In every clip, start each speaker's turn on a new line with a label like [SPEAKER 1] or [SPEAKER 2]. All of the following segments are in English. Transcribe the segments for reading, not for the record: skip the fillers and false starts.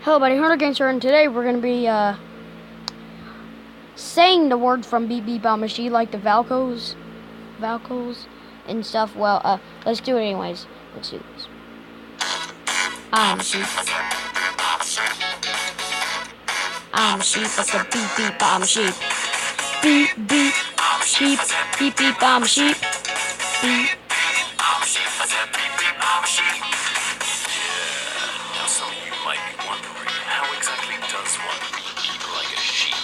[SPEAKER 1] Hello, buddy. Hunter Gangster, and today we're gonna be saying the words from Beep Beep Machine, like the Valcos and stuff. Well, let's do it anyways. Let's do this. I'm a sheep. I'm a sheep. That's a beep beep. I'm a sheep. Beep beep. Sheep. Beep beep. I'm a sheep. Beep.
[SPEAKER 2] I'm a sheep. I said beep beep. I'm a sheep. Now some of you might be wondering, how exactly does one beep like a sheep?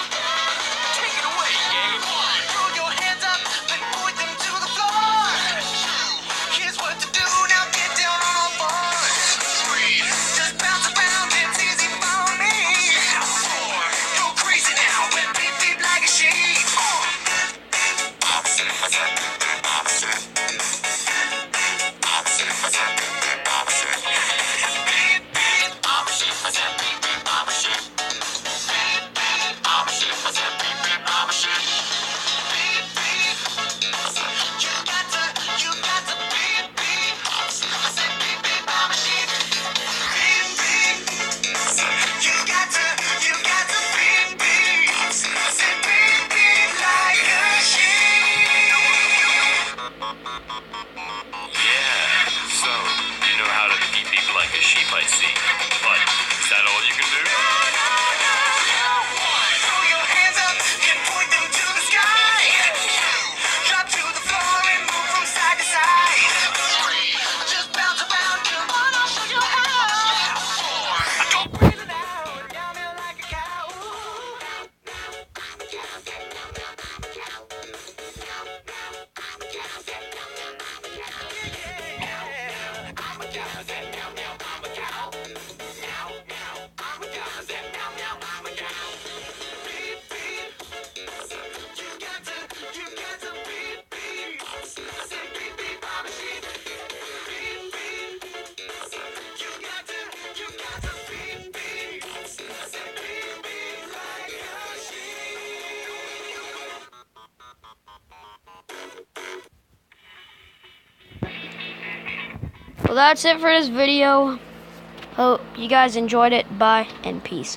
[SPEAKER 2] Take it away, gang. Throw your hands up and point them to the floor. Here's what to do. Now get down on all fours. Just bounce around. It's easy for me. Go crazy now and beep beep like a sheep. I'm a sheep. I said beep beep. I'm a sheep. Like a sheep, I see. But is that all you can do? Throw your hands up and point them to the sky. Drop to the floor and move from side to side. Just bounce around, come on, I'll show you how. Go crazy now, down there like a cow.
[SPEAKER 1] Well, that's it for this video. Hope you guys enjoyed it. Bye and peace.